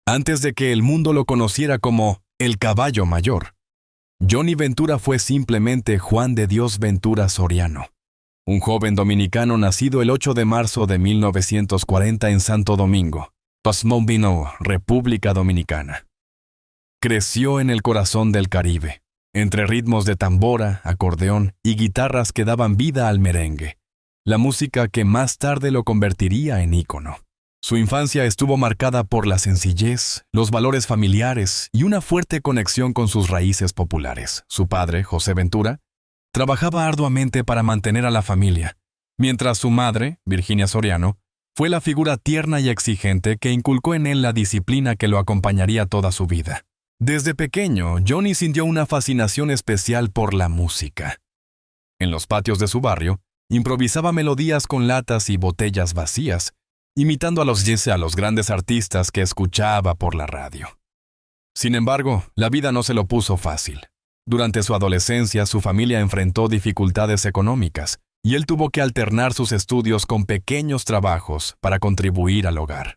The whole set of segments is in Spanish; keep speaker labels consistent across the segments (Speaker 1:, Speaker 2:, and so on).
Speaker 1: Antes de que el mundo lo conociera como el Caballo Mayor, Johnny Ventura fue simplemente Juan de Dios Ventura Soriano, un joven dominicano nacido el 8 de marzo de 1940 en Santo Domingo, Pasmombino, República Dominicana. Creció en el corazón del Caribe, entre ritmos de tambora, acordeón y guitarras que daban vida al merengue, la música que más tarde lo convertiría en ícono. Su infancia estuvo marcada por la sencillez, los valores familiares y una fuerte conexión con sus raíces populares. Su padre, José Ventura, trabajaba arduamente para mantener a la familia, mientras su madre, Virginia Soriano, fue la figura tierna y exigente que inculcó en él la disciplina que lo acompañaría toda su vida. Desde pequeño, Johnny sintió una fascinación especial por la música. En los patios de su barrio, improvisaba melodías con latas y botellas vacías, imitando a los grandes artistas que escuchaba por la radio. Sin embargo, la vida no se lo puso fácil. Durante su adolescencia, su familia enfrentó dificultades económicas, y él tuvo que alternar sus estudios con pequeños trabajos para contribuir al hogar.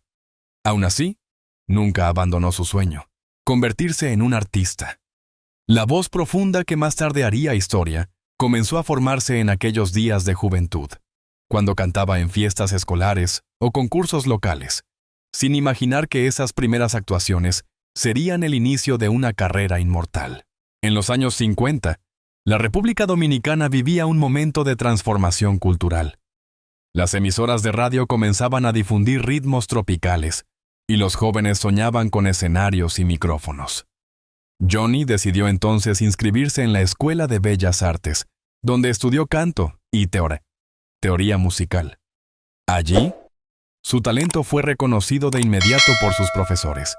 Speaker 1: Aún así, nunca abandonó su sueño: convertirse en un artista. La voz profunda que más tarde haría historia comenzó a formarse en aquellos días de juventud, cuando cantaba en fiestas escolares o concursos locales, sin imaginar que esas primeras actuaciones serían el inicio de una carrera inmortal. En los años 50, la República Dominicana vivía un momento de transformación cultural. Las emisoras de radio comenzaban a difundir ritmos tropicales, y los jóvenes soñaban con escenarios y micrófonos. Johnny decidió entonces inscribirse en la Escuela de Bellas Artes, donde estudió canto y teoría musical. Allí, su talento fue reconocido de inmediato por sus profesores,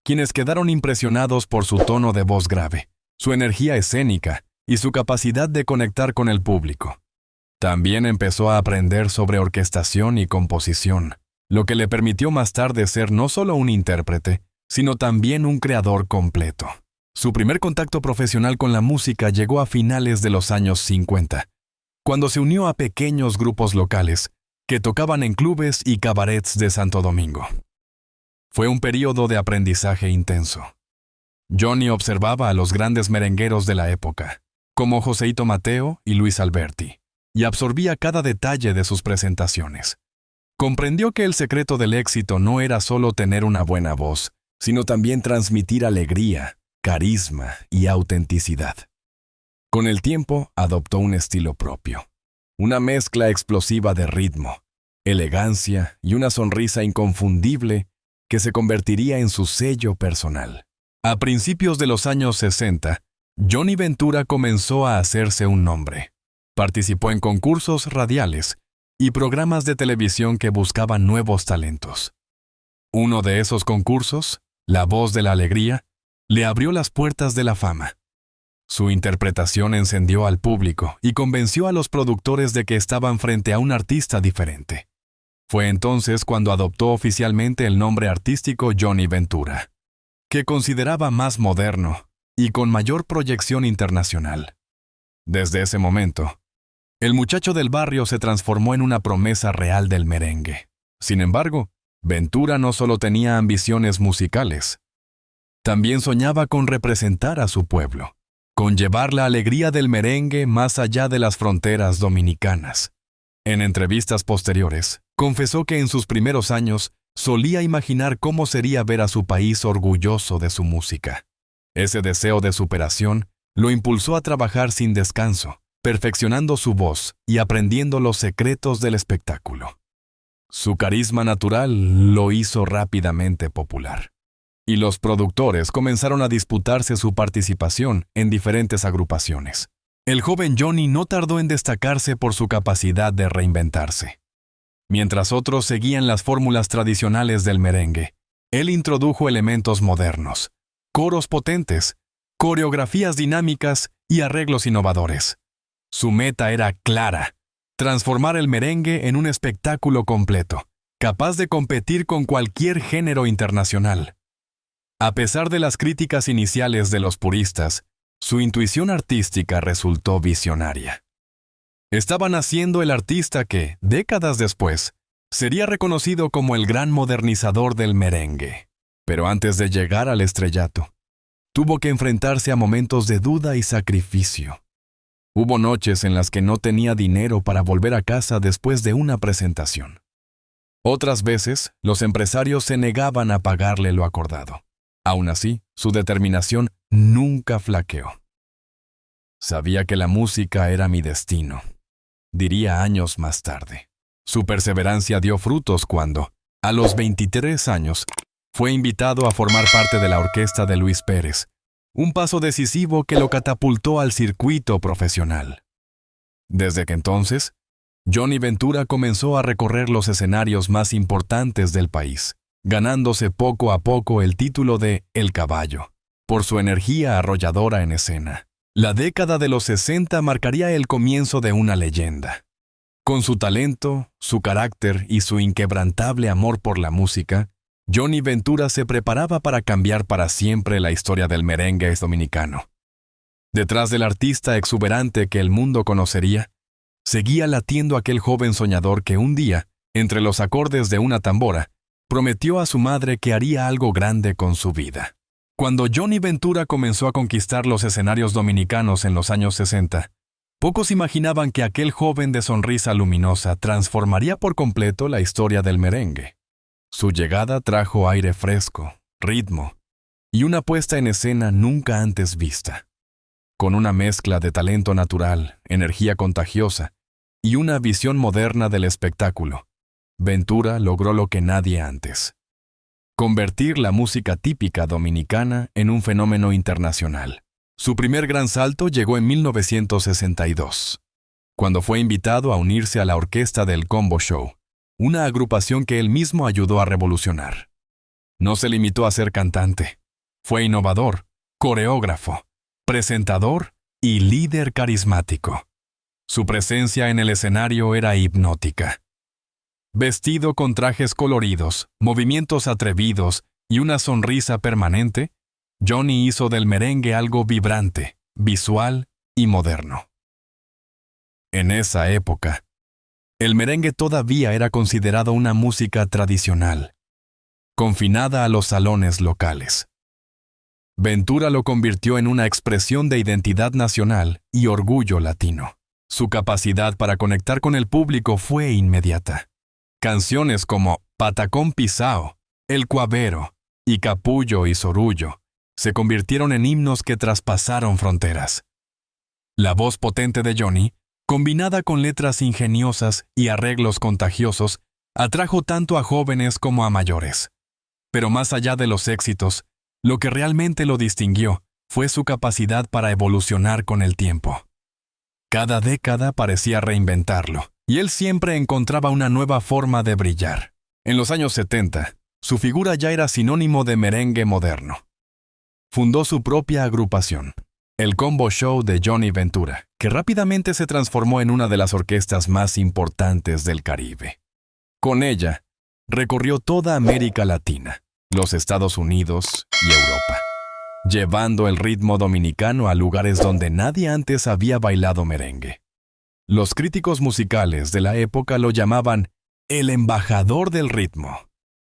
Speaker 1: quienes quedaron impresionados por su tono de voz grave, su energía escénica y su capacidad de conectar con el público. También empezó a aprender sobre orquestación y composición, lo que le permitió más tarde ser no solo un intérprete, sino también un creador completo. Su primer contacto profesional con la música llegó a finales de los años 50, cuando se unió a pequeños grupos locales que tocaban en clubes y cabarets de Santo Domingo. Fue un período de aprendizaje intenso. Johnny observaba a los grandes merengueros de la época, como Joseito Mateo y Luis Alberti, y absorbía cada detalle de sus presentaciones. Comprendió que el secreto del éxito no era solo tener una buena voz, sino también transmitir alegría, carisma y autenticidad. Con el tiempo, adoptó un estilo propio, una mezcla explosiva de ritmo, elegancia y una sonrisa inconfundible que se convertiría en su sello personal. A principios de los años 60, Johnny Ventura comenzó a hacerse un nombre. Participó en concursos radiales y programas de televisión que buscaban nuevos talentos. Uno de esos concursos, La Voz de la Alegría, le abrió las puertas de la fama. Su interpretación encendió al público y convenció a los productores de que estaban frente a un artista diferente. Fue entonces cuando adoptó oficialmente el nombre artístico Johnny Ventura, que consideraba más moderno y con mayor proyección internacional. Desde ese momento, el muchacho del barrio se transformó en una promesa real del merengue. Sin embargo, Ventura no solo tenía ambiciones musicales, también soñaba con representar a su pueblo, con llevar la alegría del merengue más allá de las fronteras dominicanas. En entrevistas posteriores, confesó que en sus primeros años solía imaginar cómo sería ver a su país orgulloso de su música. Ese deseo de superación lo impulsó a trabajar sin descanso, perfeccionando su voz y aprendiendo los secretos del espectáculo. Su carisma natural lo hizo rápidamente popular, y los productores comenzaron a disputarse su participación en diferentes agrupaciones. El joven Johnny no tardó en destacarse por su capacidad de reinventarse. Mientras otros seguían las fórmulas tradicionales del merengue, él introdujo elementos modernos, coros potentes, coreografías dinámicas y arreglos innovadores. Su meta era clara: transformar el merengue en un espectáculo completo, capaz de competir con cualquier género internacional. A pesar de las críticas iniciales de los puristas, su intuición artística resultó visionaria. Estaba naciendo el artista que, décadas después, sería reconocido como el gran modernizador del merengue. Pero antes de llegar al estrellato, tuvo que enfrentarse a momentos de duda y sacrificio. Hubo noches en las que no tenía dinero para volver a casa después de una presentación. Otras veces, los empresarios se negaban a pagarle lo acordado. Aún así, su determinación nunca flaqueó. Sabía que la música era mi destino, diría años más tarde. Su perseverancia dio frutos cuando, a los 23 años, fue invitado a formar parte de la orquesta de Luis Pérez, un paso decisivo que lo catapultó al circuito profesional. Desde que entonces, Johnny Ventura comenzó a recorrer los escenarios más importantes del país, ganándose poco a poco el título de El Caballo, por su energía arrolladora en escena. La década de los 60 marcaría el comienzo de una leyenda. Con su talento, su carácter y su inquebrantable amor por la música, Johnny Ventura se preparaba para cambiar para siempre la historia del merengue dominicano. Detrás del artista exuberante que el mundo conocería, seguía latiendo aquel joven soñador que un día, entre los acordes de una tambora, prometió a su madre que haría algo grande con su vida. Cuando Johnny Ventura comenzó a conquistar los escenarios dominicanos en los años 60, pocos imaginaban que aquel joven de sonrisa luminosa transformaría por completo la historia del merengue. Su llegada trajo aire fresco, ritmo y una puesta en escena nunca antes vista. Con una mezcla de talento natural, energía contagiosa y una visión moderna del espectáculo, Ventura logró lo que nadie antes: convertir la música típica dominicana en un fenómeno internacional. Su primer gran salto llegó en 1962, cuando fue invitado a unirse a la orquesta del Combo Show, una agrupación que él mismo ayudó a revolucionar. No se limitó a ser cantante. Fue innovador, coreógrafo, presentador y líder carismático. Su presencia en el escenario era hipnótica. Vestido con trajes coloridos, movimientos atrevidos y una sonrisa permanente, Johnny hizo del merengue algo vibrante, visual y moderno. En esa época, el merengue todavía era considerado una música tradicional, confinada a los salones locales. Ventura lo convirtió en una expresión de identidad nacional y orgullo latino. Su capacidad para conectar con el público fue inmediata. Canciones como Patacón Pisao, El Cuavero y Capullo y Sorullo se convirtieron en himnos que traspasaron fronteras. La voz potente de Johnny, combinada con letras ingeniosas y arreglos contagiosos, atrajo tanto a jóvenes como a mayores. Pero más allá de los éxitos, lo que realmente lo distinguió fue su capacidad para evolucionar con el tiempo. Cada década parecía reinventarlo, y él siempre encontraba una nueva forma de brillar. En los años 70, su figura ya era sinónimo de merengue moderno. Fundó su propia agrupación, el Combo Show de Johnny Ventura, que rápidamente se transformó en una de las orquestas más importantes del Caribe. Con ella, recorrió toda América Latina, los Estados Unidos y Europa, llevando el ritmo dominicano a lugares donde nadie antes había bailado merengue. Los críticos musicales de la época lo llamaban el embajador del ritmo,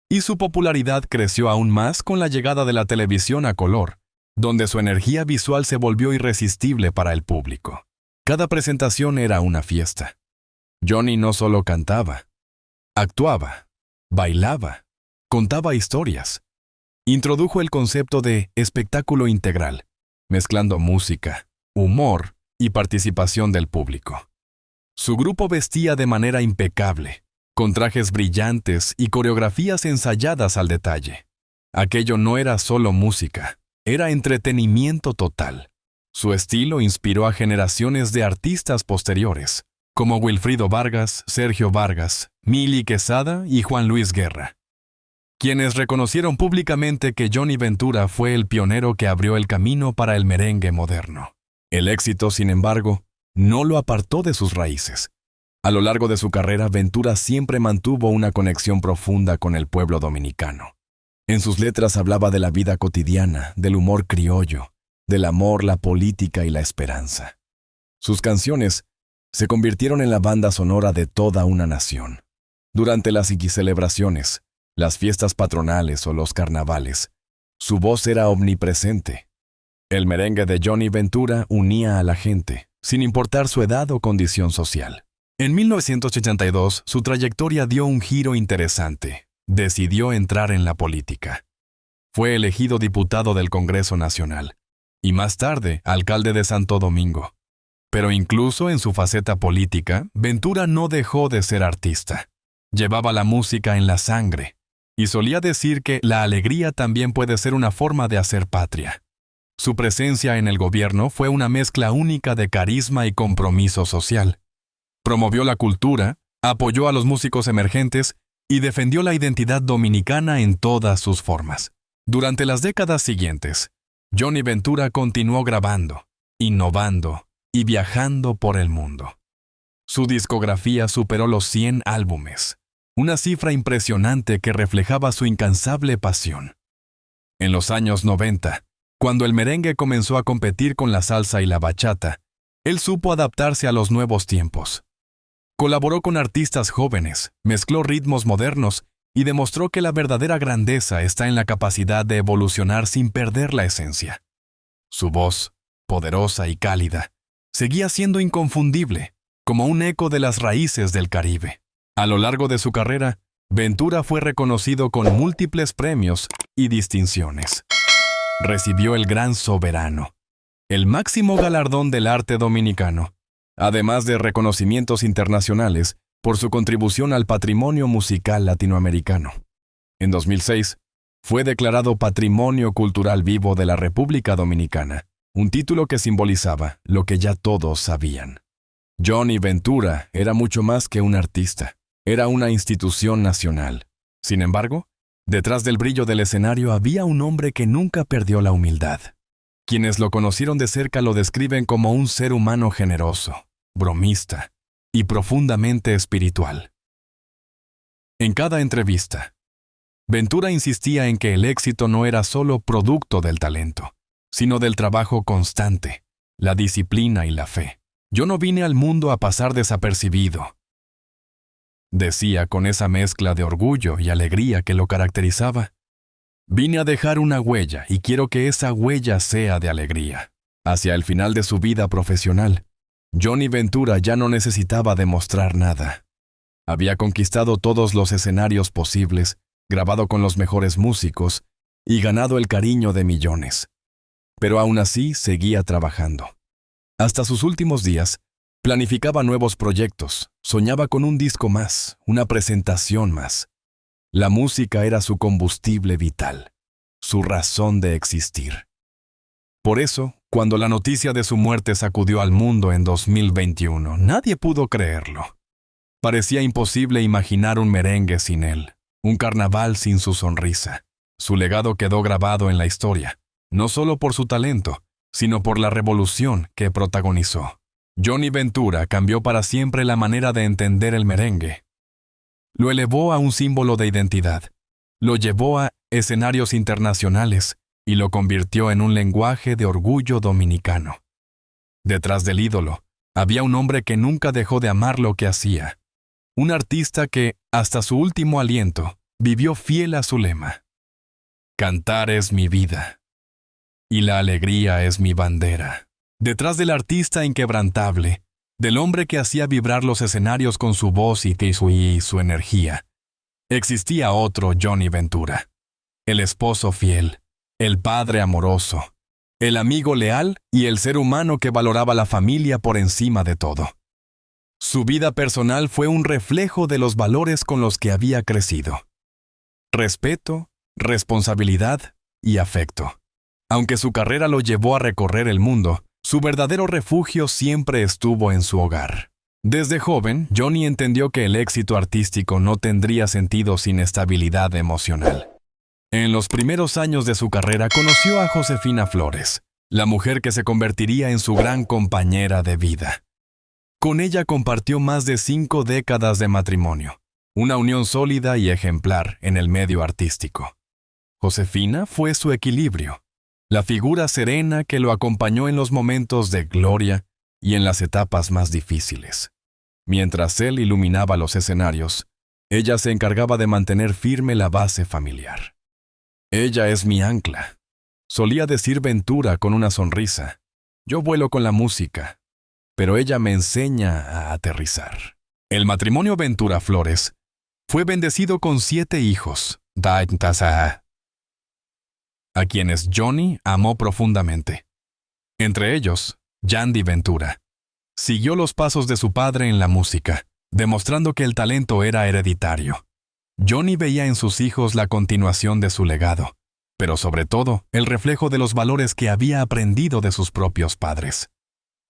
Speaker 1: y su popularidad creció aún más con la llegada de la televisión a color, donde su energía visual se volvió irresistible para el público. Cada presentación era una fiesta. Johnny no solo cantaba, actuaba, bailaba, contaba historias. Introdujo el concepto de espectáculo integral, mezclando música, humor y participación del público. Su grupo vestía de manera impecable, con trajes brillantes y coreografías ensayadas al detalle. Aquello no era solo música, era entretenimiento total. Su estilo inspiró a generaciones de artistas posteriores, como Wilfrido Vargas, Sergio Vargas, Mili Quesada y Juan Luis Guerra, quienes reconocieron públicamente que Johnny Ventura fue el pionero que abrió el camino para el merengue moderno. El éxito, sin embargo, no lo apartó de sus raíces. A lo largo de su carrera, Ventura siempre mantuvo una conexión profunda con el pueblo dominicano. En sus letras hablaba de la vida cotidiana, del humor criollo, del amor, la política y la esperanza. Sus canciones se convirtieron en la banda sonora de toda una nación. Durante las celebraciones, las fiestas patronales o los carnavales, Su voz era omnipresente. El merengue de Johnny Ventura unía a la gente, sin importar su edad o condición social. En 1982, su trayectoria dio un giro interesante. Decidió entrar en la política. Fue elegido diputado del Congreso Nacional y más tarde alcalde de Santo Domingo. Pero incluso en su faceta política, Ventura no dejó de ser artista. Llevaba la música en la sangre y solía decir que la alegría también puede ser una forma de hacer patria. Su presencia en el gobierno fue una mezcla única de carisma y compromiso social. Promovió la cultura, apoyó a los músicos emergentes y defendió la identidad dominicana en todas sus formas. Durante las décadas siguientes, Johnny Ventura continuó grabando, innovando y viajando por el mundo. Su discografía superó los 100 álbumes, una cifra impresionante que reflejaba su incansable pasión. En los años 90, cuando el merengue comenzó a competir con la salsa y la bachata, él supo adaptarse a los nuevos tiempos. Colaboró con artistas jóvenes, mezcló ritmos modernos y demostró que la verdadera grandeza está en la capacidad de evolucionar sin perder la esencia. Su voz, poderosa y cálida, seguía siendo inconfundible, como un eco de las raíces del Caribe. A lo largo de su carrera, Ventura fue reconocido con múltiples premios y distinciones. Recibió el Gran Soberano, el máximo galardón del arte dominicano, además de reconocimientos internacionales por su contribución al patrimonio musical latinoamericano. En 2006, fue declarado Patrimonio Cultural Vivo de la República Dominicana, un título que simbolizaba lo que ya todos sabían. Johnny Ventura era mucho más que un artista, era una institución nacional. Sin embargo, detrás del brillo del escenario había un hombre que nunca perdió la humildad. Quienes lo conocieron de cerca lo describen como un ser humano generoso, bromista y profundamente espiritual. En cada entrevista, Ventura insistía en que el éxito no era solo producto del talento, sino del trabajo constante, la disciplina y la fe. Yo no vine al mundo a pasar desapercibido, decía con esa mezcla de orgullo y alegría que lo caracterizaba. Vine a dejar una huella y quiero que esa huella sea de alegría. Hacia el final de su vida profesional, Johnny Ventura ya no necesitaba demostrar nada. Había conquistado todos los escenarios posibles, grabado con los mejores músicos y ganado el cariño de millones. Pero aún así seguía trabajando. Hasta sus últimos días, planificaba nuevos proyectos, soñaba con un disco más, una presentación más. La música era su combustible vital, su razón de existir. Por eso, cuando la noticia de su muerte sacudió al mundo en 2021, nadie pudo creerlo. Parecía imposible imaginar un merengue sin él, un carnaval sin su sonrisa. Su legado quedó grabado en la historia, no solo por su talento, sino por la revolución que protagonizó. Johnny Ventura cambió para siempre la manera de entender el merengue. Lo elevó a un símbolo de identidad, lo llevó a escenarios internacionales y lo convirtió en un lenguaje de orgullo dominicano. Detrás del ídolo, había un hombre que nunca dejó de amar lo que hacía, un artista que, hasta su último aliento, vivió fiel a su lema. Cantar es mi vida, y la alegría es mi bandera. Detrás del artista inquebrantable, del hombre que hacía vibrar los escenarios con su voz y su energía, existía otro Johnny Ventura, el esposo fiel, el padre amoroso, el amigo leal y el ser humano que valoraba la familia por encima de todo. Su vida personal fue un reflejo de los valores con los que había crecido. Respeto, responsabilidad y afecto. Aunque su carrera lo llevó a recorrer el mundo, su verdadero refugio siempre estuvo en su hogar. Desde joven, Johnny entendió que el éxito artístico no tendría sentido sin estabilidad emocional. En los primeros años de su carrera conoció a Josefina Flores, la mujer que se convertiría en su gran compañera de vida. Con ella compartió más de 5 décadas de matrimonio, una unión sólida y ejemplar en el medio artístico. Josefina fue su equilibrio, la figura serena que lo acompañó en los momentos de gloria y en las etapas más difíciles. Mientras él iluminaba los escenarios, ella se encargaba de mantener firme la base familiar. Ella es mi ancla, solía decir Ventura con una sonrisa. Yo vuelo con la música, pero ella me enseña a aterrizar. El matrimonio Ventura Flores fue bendecido con 7 hijos, a quienes Johnny amó profundamente. Entre ellos, Yandy Ventura. Siguió los pasos de su padre en la música, demostrando que el talento era hereditario. Johnny veía en sus hijos la continuación de su legado, pero sobre todo el reflejo de los valores que había aprendido de sus propios padres.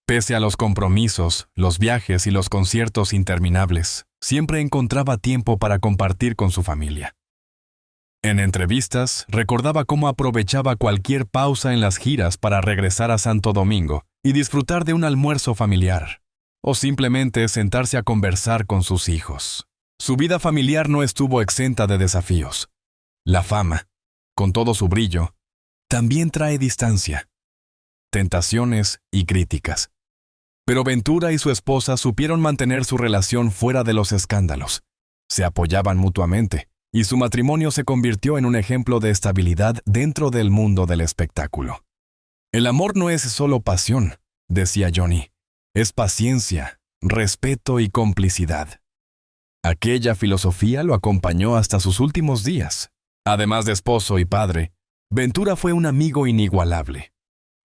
Speaker 1: Pese a los compromisos, los viajes y los conciertos interminables, siempre encontraba tiempo para compartir con su familia. En entrevistas, recordaba cómo aprovechaba cualquier pausa en las giras para regresar a Santo Domingo y disfrutar de un almuerzo familiar, o simplemente sentarse a conversar con sus hijos. Su vida familiar no estuvo exenta de desafíos. La fama, con todo su brillo, también trae distancia, tentaciones y críticas. Pero Ventura y su esposa supieron mantener su relación fuera de los escándalos. Se apoyaban mutuamente, y su matrimonio se convirtió en un ejemplo de estabilidad dentro del mundo del espectáculo. El amor no es solo pasión, decía Johnny, es paciencia, respeto y complicidad. Aquella filosofía lo acompañó hasta sus últimos días. Además de esposo y padre, Ventura fue un amigo inigualable.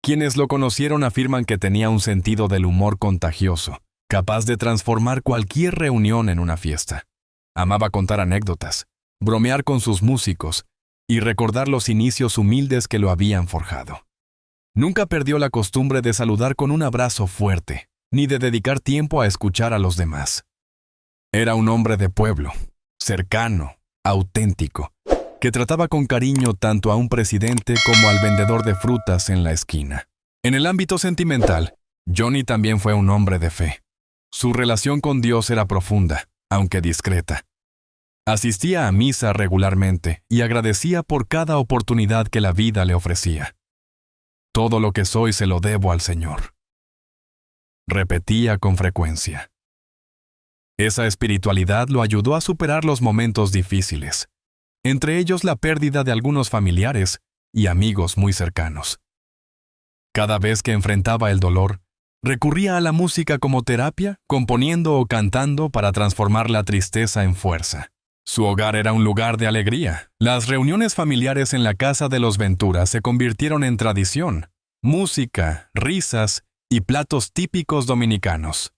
Speaker 1: Quienes lo conocieron afirman que tenía un sentido del humor contagioso, capaz de transformar cualquier reunión en una fiesta. Amaba contar anécdotas, bromear con sus músicos y recordar los inicios humildes que lo habían forjado. Nunca perdió la costumbre de saludar con un abrazo fuerte, ni de dedicar tiempo a escuchar a los demás. Era un hombre de pueblo, cercano, auténtico, que trataba con cariño tanto a un presidente como al vendedor de frutas en la esquina. En el ámbito sentimental, Johnny también fue un hombre de fe. Su relación con Dios era profunda, aunque discreta. Asistía a misa regularmente y agradecía por cada oportunidad que la vida le ofrecía. Todo lo que soy se lo debo al Señor, repetía con frecuencia. Esa espiritualidad lo ayudó a superar los momentos difíciles, entre ellos la pérdida de algunos familiares y amigos muy cercanos. Cada vez que enfrentaba el dolor, recurría a la música como terapia, componiendo o cantando para transformar la tristeza en fuerza. Su hogar era un lugar de alegría. Las reuniones familiares en la casa de los Ventura se convirtieron en tradición. Música, risas y platos típicos dominicanos.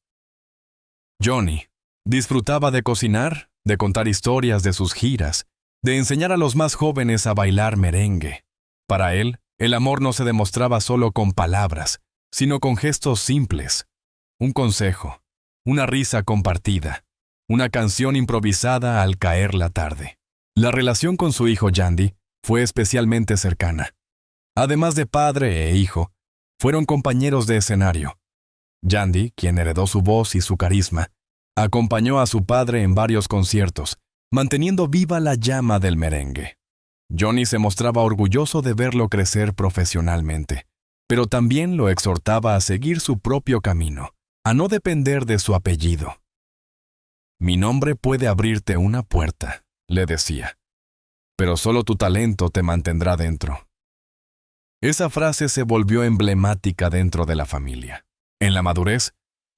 Speaker 1: Johnny disfrutaba de cocinar, de contar historias de sus giras, de enseñar a los más jóvenes a bailar merengue. Para él, el amor no se demostraba solo con palabras, sino con gestos simples. Un consejo, una risa compartida, una canción improvisada al caer la tarde. La relación con su hijo Yandy fue especialmente cercana. Además de padre e hijo, fueron compañeros de escenario. Yandy, quien heredó su voz y su carisma, acompañó a su padre en varios conciertos, manteniendo viva la llama del merengue. Johnny se mostraba orgulloso de verlo crecer profesionalmente, pero también lo exhortaba a seguir su propio camino, a no depender de su apellido. «Mi nombre puede abrirte una puerta», le decía, «pero solo tu talento te mantendrá dentro». Esa frase se volvió emblemática dentro de la familia. En la madurez,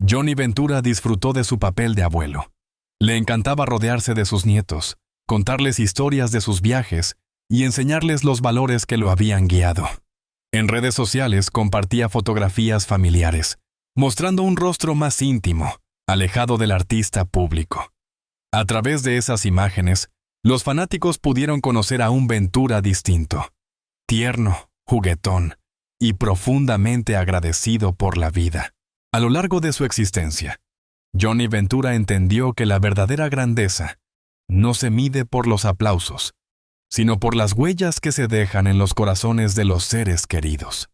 Speaker 1: Johnny Ventura disfrutó de su papel de abuelo. Le encantaba rodearse de sus nietos, contarles historias de sus viajes y enseñarles los valores que lo habían guiado. En redes sociales compartía fotografías familiares, mostrando un rostro más íntimo, alejado del artista público. A través de esas imágenes, los fanáticos pudieron conocer a un Ventura distinto, tierno, juguetón y profundamente agradecido por la vida. A lo largo de su existencia, Johnny Ventura entendió que la verdadera grandeza no se mide por los aplausos, sino por las huellas que se dejan en los corazones de los seres queridos.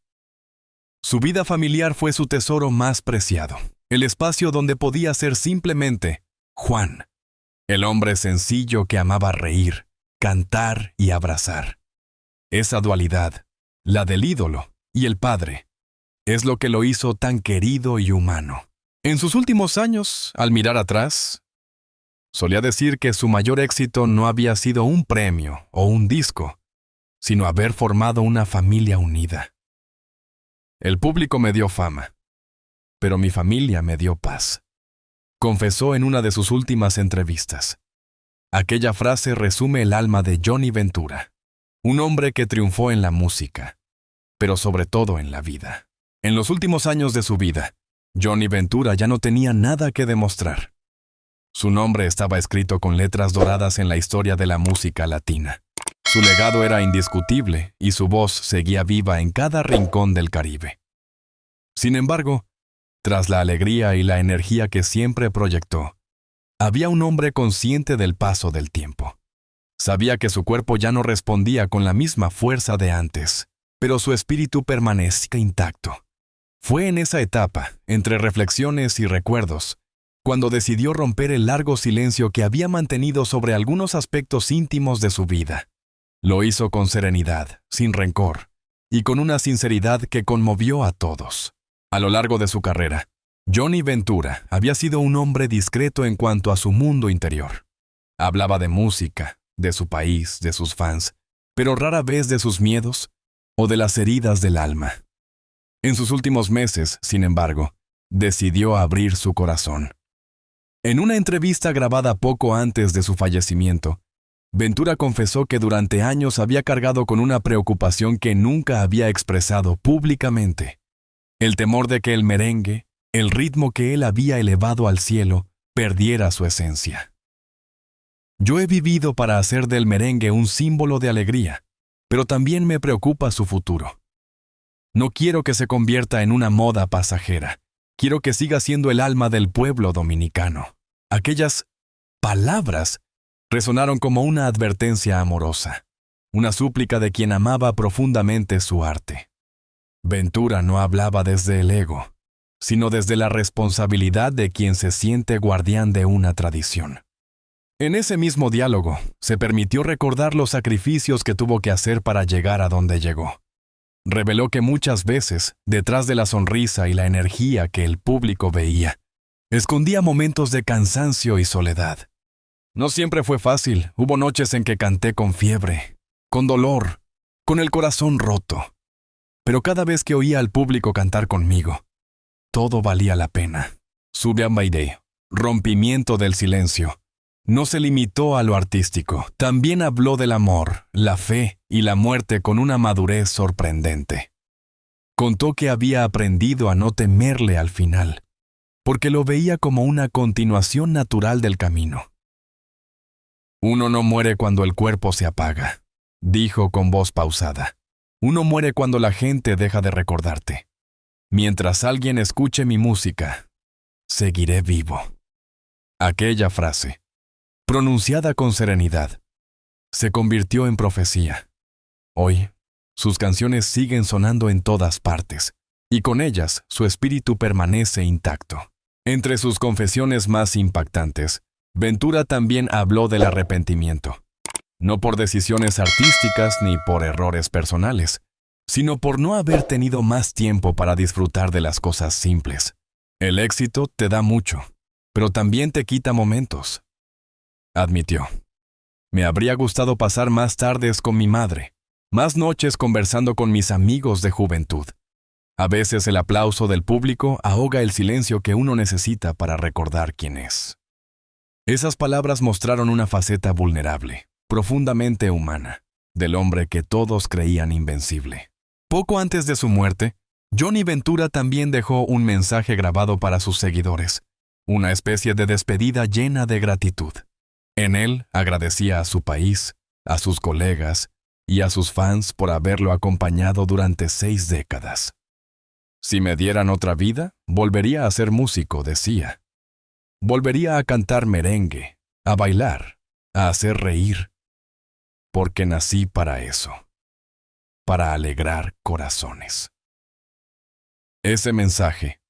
Speaker 1: Su vida familiar fue su tesoro más preciado, el espacio donde podía ser simplemente Juan, el hombre sencillo que amaba reír, cantar y abrazar. Esa dualidad, la del ídolo y el padre, es lo que lo hizo tan querido y humano. En sus últimos años, al mirar atrás, solía decir que su mayor éxito no había sido un premio o un disco, sino haber formado una familia unida. El público me dio fama, pero mi familia me dio paz, confesó en una de sus últimas entrevistas. Aquella frase resume el alma de Johnny Ventura, un hombre que triunfó en la música, pero sobre todo en la vida. En los últimos años de su vida, Johnny Ventura ya no tenía nada que demostrar. Su nombre estaba escrito con letras doradas en la historia de la música latina. Su legado era indiscutible y su voz seguía viva en cada rincón del Caribe. Sin embargo, tras la alegría y la energía que siempre proyectó, había un hombre consciente del paso del tiempo. Sabía que su cuerpo ya no respondía con la misma fuerza de antes, pero su espíritu permanecía intacto. Fue en esa etapa, entre reflexiones y recuerdos, cuando decidió romper el largo silencio que había mantenido sobre algunos aspectos íntimos de su vida. Lo hizo con serenidad, sin rencor, y con una sinceridad que conmovió a todos. A lo largo de su carrera, Johnny Ventura había sido un hombre discreto en cuanto a su mundo interior. Hablaba de música, de su país, de sus fans, pero rara vez de sus miedos o de las heridas del alma. En sus últimos meses, sin embargo, decidió abrir su corazón. En una entrevista grabada poco antes de su fallecimiento, Ventura confesó que durante años había cargado con una preocupación que nunca había expresado públicamente: el temor de que el merengue, el ritmo que él había elevado al cielo, perdiera su esencia. Yo he vivido para hacer del merengue un símbolo de alegría, pero también me preocupa su futuro. No quiero que se convierta en una moda pasajera. Quiero que siga siendo el alma del pueblo dominicano. Aquellas palabras resonaron como una advertencia amorosa, una súplica de quien amaba profundamente su arte. Ventura no hablaba desde el ego, sino desde la responsabilidad de quien se siente guardián de una tradición. En ese mismo diálogo, se permitió recordar los sacrificios que tuvo que hacer para llegar a donde llegó. Reveló que muchas veces, detrás de la sonrisa y la energía que el público veía, escondía momentos de cansancio y soledad. No siempre fue fácil, hubo noches en que canté con fiebre, con dolor, con el corazón roto. Pero cada vez que oía al público cantar conmigo, todo valía la pena. Subia Mayday, rompimiento del silencio. No se limitó a lo artístico, también habló del amor, la fe y la muerte con una madurez sorprendente. Contó que había aprendido a no temerle al final, porque lo veía como una continuación natural del camino. Uno no muere cuando el cuerpo se apaga, dijo con voz pausada. Uno muere cuando la gente deja de recordarte. Mientras alguien escuche mi música, seguiré vivo. Aquella frase, pronunciada con serenidad, se convirtió en profecía. Hoy, sus canciones siguen sonando en todas partes, y con ellas su espíritu permanece intacto. Entre sus confesiones más impactantes, Ventura también habló del arrepentimiento. No por decisiones artísticas ni por errores personales, sino por no haber tenido más tiempo para disfrutar de las cosas simples. El éxito te da mucho, pero también te quita momentos. Admitió: me habría gustado pasar más tardes con mi madre, más noches conversando con mis amigos de juventud. A veces el aplauso del público ahoga el silencio que uno necesita para recordar quién es. Esas palabras mostraron una faceta vulnerable, profundamente humana, del hombre que todos creían invencible. Poco antes de su muerte, Johnny Ventura también dejó un mensaje grabado para sus seguidores, una especie de despedida llena de gratitud. En él agradecía a su país, a sus colegas y a sus fans por haberlo acompañado durante 6 décadas. Si me dieran otra vida, volvería a ser músico, decía. Volvería a cantar merengue, a bailar, a hacer reír, porque nací para eso, para alegrar corazones. Ese mensaje,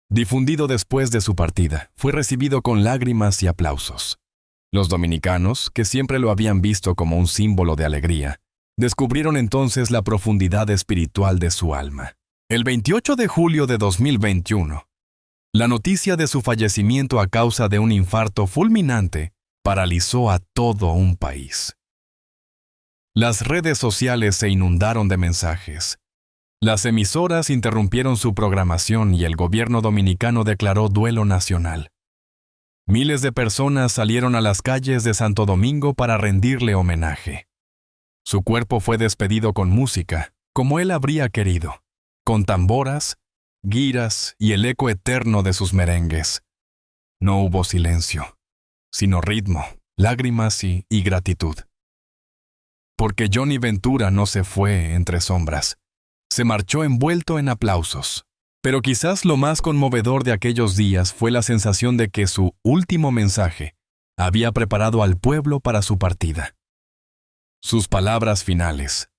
Speaker 1: difundido después de su partida, fue recibido con lágrimas y aplausos. Los dominicanos, que siempre lo habían visto como un símbolo de alegría, descubrieron entonces la profundidad espiritual de su alma. El 28 de julio de 2021, la noticia de su fallecimiento a causa de un infarto fulminante paralizó a todo un país. Las redes sociales se inundaron de mensajes. Las emisoras interrumpieron su programación y el gobierno dominicano declaró duelo nacional. Miles de personas salieron a las calles de Santo Domingo para rendirle homenaje. Su cuerpo fue despedido con música, como él habría querido, con tamboras, guiras y el eco eterno de sus merengues. No hubo silencio, sino ritmo, lágrimas y gratitud. Porque Johnny Ventura no se fue entre sombras. Se marchó envuelto en aplausos. Pero quizás lo más conmovedor de aquellos días fue la sensación de que su último mensaje había preparado al pueblo para su partida. Sus palabras finales,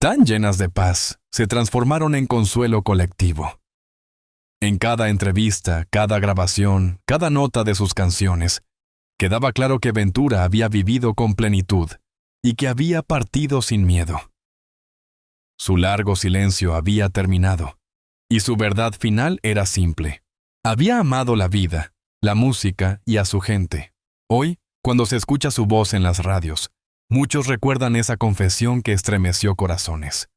Speaker 1: tan llenas de paz, se transformaron en consuelo colectivo. En cada entrevista, cada grabación, cada nota de sus canciones, quedaba claro que Ventura había vivido con plenitud y que había partido sin miedo. Su largo silencio había terminado, y su verdad final era simple. Había amado la vida, la música y a su gente. Hoy, cuando se escucha su voz en las radios, muchos recuerdan esa confesión que estremeció corazones.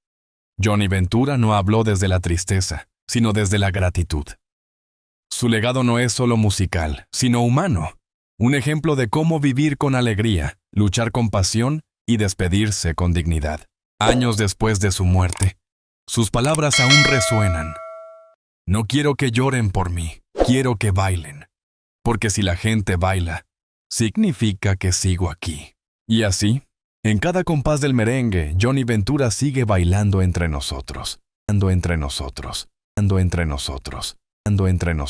Speaker 1: Johnny Ventura no habló desde la tristeza, sino desde la gratitud. Su legado no es solo musical, sino humano. Un ejemplo de cómo vivir con alegría, luchar con pasión y despedirse con dignidad. Años después de su muerte, sus palabras aún resuenan. No quiero que lloren por mí, quiero que bailen. Porque si la gente baila, significa que sigo aquí. Y así, en cada compás del merengue, Johnny Ventura sigue bailando entre nosotros, ando entre nosotros, ando entre nosotros, ando entre nosotros.